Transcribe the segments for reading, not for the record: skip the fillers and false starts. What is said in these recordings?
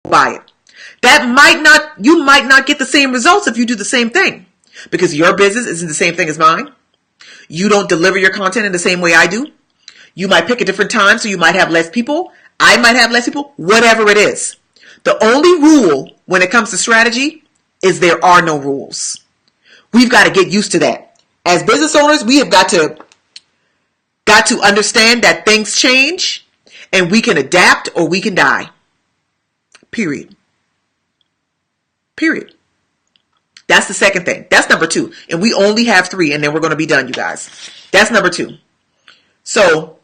by it. You might not get the same results if you do the same thing, because your business isn't the same thing as mine. You don't deliver your content in the same way I do. You might pick a different time, so you might have less people. I might have less people, whatever it is. The only rule when it comes to strategy is there are no rules. We've got to get used to that. As business owners, we have got to understand that things change and we can adapt or we can die. Period. That's the second thing. That's number 2. And we only have 3 and then we're going to be done, you guys. That's number 2. So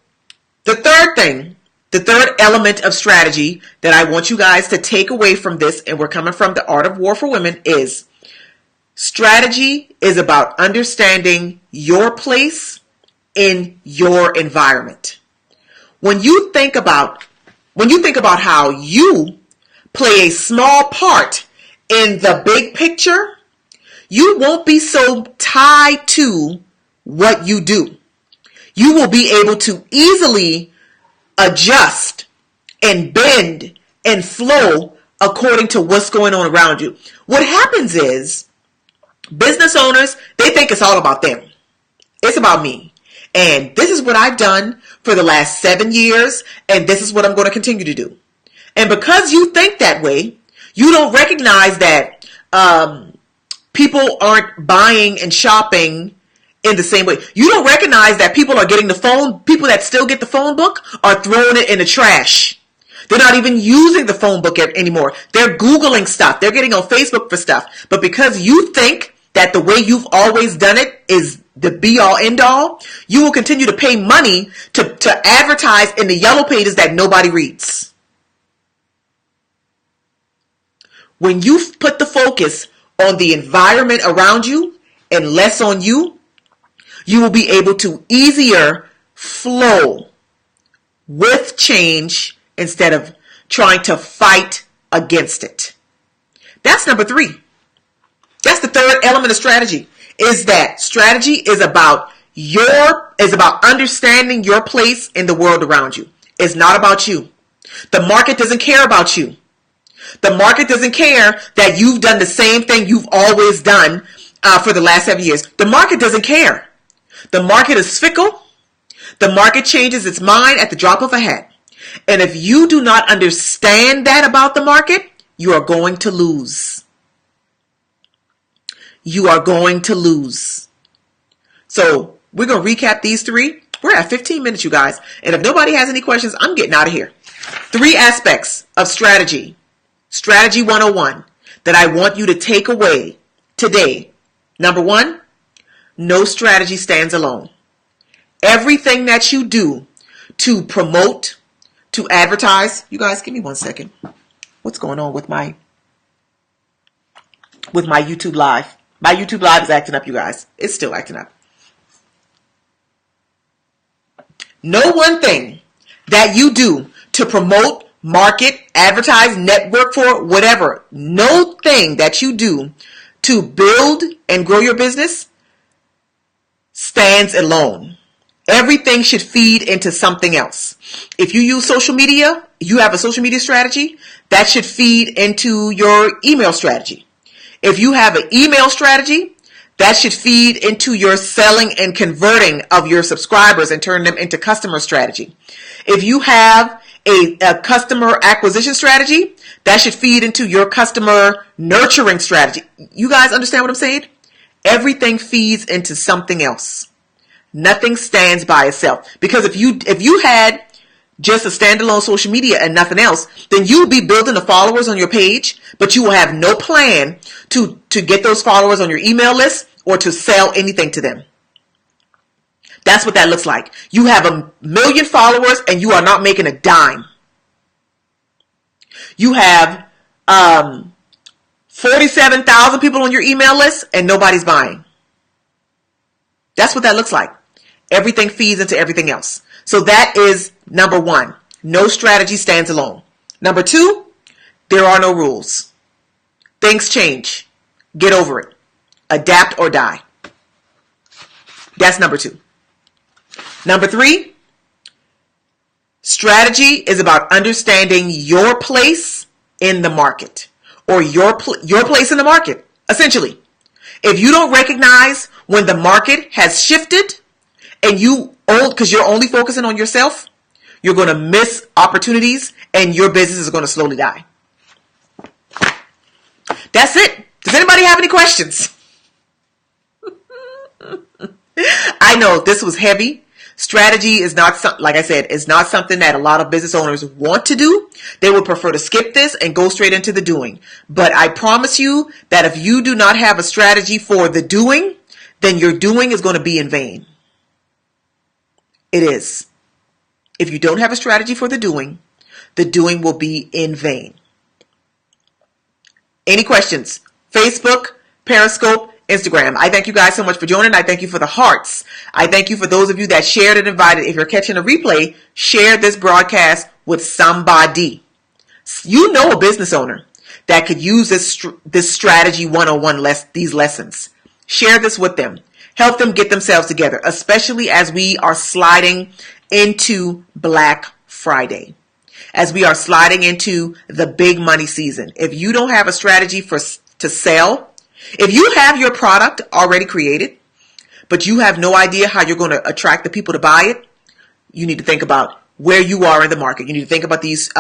the third element of strategy that I want you guys to take away from this, and we're coming from The Art of War for Women, is strategy is about understanding your place in your environment. When you think about how you play a small part in the big picture, you won't be so tied to what you do. You will be able to easily adjust and bend and flow according to what's going on around you. What happens is business owners, they think it's all about them. It's about me. And this is what I've done for the last 7 years, and this is what I'm going to continue to do. And because you think that way, you don't recognize that people aren't buying and shopping in the same way. You don't recognize that people that still get the phone book are throwing it in the trash. They're not even using the phone book anymore. They're Googling stuff. They're getting on Facebook for stuff. But because you think that the way you've always done it is the be all end all, you will continue to pay money to advertise in the yellow pages that nobody reads. When you put the focus on the environment around you and less on you, you will be able to easier flow with change instead of trying to fight against it. That's number 3. That's the third element of strategy, is that strategy is about understanding your place in the world around you. It's not about you. The market doesn't care about you. The market doesn't care that you've done the same thing you've always done for the last 7 years. The market doesn't care. The market is fickle. The market changes its mind at the drop of a hat. And if you do not understand that about the market, you are going to lose. You are going to lose. So we're going to recap these 3. We're at 15 minutes, you guys. And if nobody has any questions, I'm getting out of here. 3 aspects of strategy. Strategy 101 that I want you to take away today. Number 1, no strategy stands alone. Everything that you do to promote, to advertise, you guys, give me 1 second. What's going on with my YouTube Live? My YouTube Live is acting up, you guys. It's still acting up. No one thing that you do to promote, market, advertise, network for, whatever, no thing that you do to build and grow your business stands alone. Everything should feed into something else. If you use social media, you have a social media strategy, that should feed into your email strategy. If you have an email strategy, that should feed into your selling and converting of your subscribers and turn them into customer strategy. If you have a customer acquisition strategy, that should feed into your customer nurturing strategy. You guys understand what I'm saying? Everything feeds into something else. Nothing stands by itself. Because if you had just a standalone social media and nothing else, then you would be building the followers on your page, but you will have no plan to get those followers on your email list or to sell anything to them. That's what that looks like. You have 1 million followers and you are not making a dime. You have 47,000 people on your email list and nobody's buying. That's what that looks like. Everything feeds into everything else. So that is number 1. No strategy stands alone. Number 2, there are no rules. Things change. Get over it. Adapt or die. That's number 2. Number 3, strategy is about understanding your place in the market, or your place in the market, essentially. If you don't recognize when the market has shifted and because you're only focusing on yourself, you're going to miss opportunities and your business is going to slowly die. That's it. Does anybody have any questions? I know this was heavy. Strategy is not, like I said, is not something that a lot of business owners want to do. They would prefer to skip this and go straight into the doing. But I promise you that if you do not have a strategy for the doing, then your doing is going to be in vain. It is. If you don't have a strategy for the doing will be in vain. Any questions? Facebook, Periscope, Instagram. I thank you guys so much for joining. I thank you for the hearts. I thank you for those of you that shared and invited. If you're catching a replay, share this broadcast with somebody. You know a business owner that could use this strategy 101 these lessons. Share this with them. Help them get themselves together, especially as we are sliding into Black Friday. As we are sliding into the big money season. If you don't have a strategy to sell, if you have your product already created, but you have no idea how you're going to attract the people to buy it, you need to think about where you are in the market. You need to think about these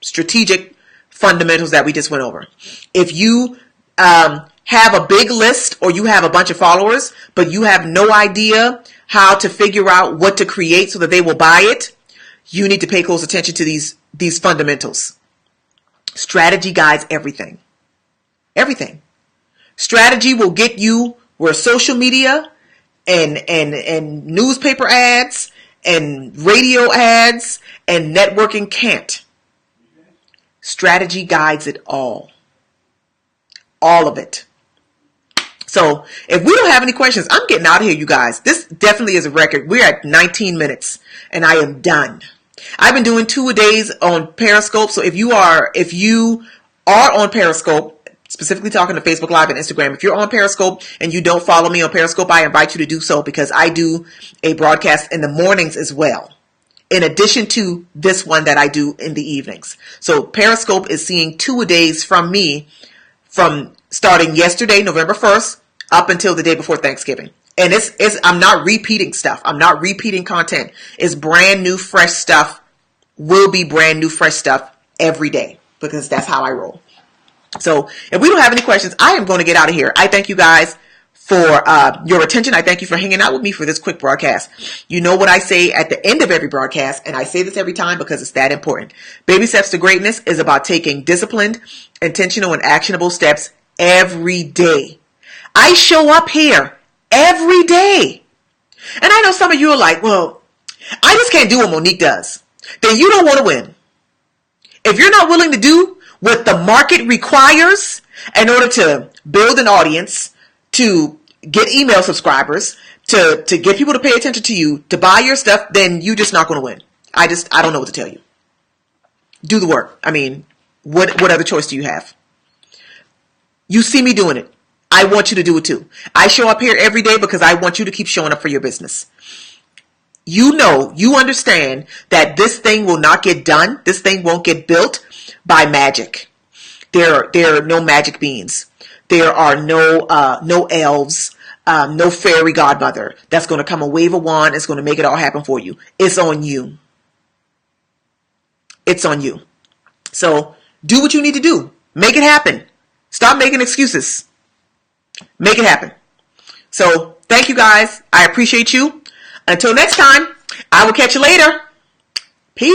strategic fundamentals that we just went over. If you have a big list or you have a bunch of followers, but you have no idea how to figure out what to create so that they will buy it, you need to pay close attention to these fundamentals. Strategy guides everything. Everything. Strategy will get you where social media and newspaper ads and radio ads and networking can't. Strategy guides it all. All of it. So if we don't have any questions, I'm getting out of here, you guys. This definitely is a record. We're at 19 minutes and I am done. I've been doing 2 a days on Periscope. So if you are on Periscope, specifically talking to Facebook Live and Instagram, if you're on Periscope and you don't follow me on Periscope, I invite you to do so because I do a broadcast in the mornings as well, in addition to this one that I do in the evenings. So Periscope is seeing 2 a days from me from starting yesterday, November 1st, up until the day before Thanksgiving. And I'm not repeating stuff. I'm not repeating content. It's brand new, fresh stuff. Will be brand new, fresh stuff every day because that's how I roll. So if we don't have any questions, I am going to get out of here. I thank you guys for your attention. I thank you for hanging out with me for this quick broadcast. You know what I say at the end of every broadcast, and I say this every time because it's that important. Baby Steps to Greatness is about taking disciplined, intentional, and actionable steps every day. I show up here every day. And I know some of you are like, well, I just can't do what Monique does. Then you don't want to win. If you're not willing to do what the market requires in order to build an audience, to get email subscribers, to get people to pay attention to you, to buy your stuff, then you're just not going to win. I don't know what to tell you. Do the work. I mean, what other choice do you have? You see me doing it. I want you to do it too. I show up here every day because I want you to keep showing up for your business. You know, you understand that this thing will not get done. This thing won't get built by magic. There are no magic beans. There are no elves, no fairy godmother that's going to come and wave a wand. It's going to make it all happen for you. It's on you. It's on you. So do what you need to do. Make it happen. Stop making excuses. Make it happen. So thank you guys. I appreciate you. Until next time, I will catch you later. Peace.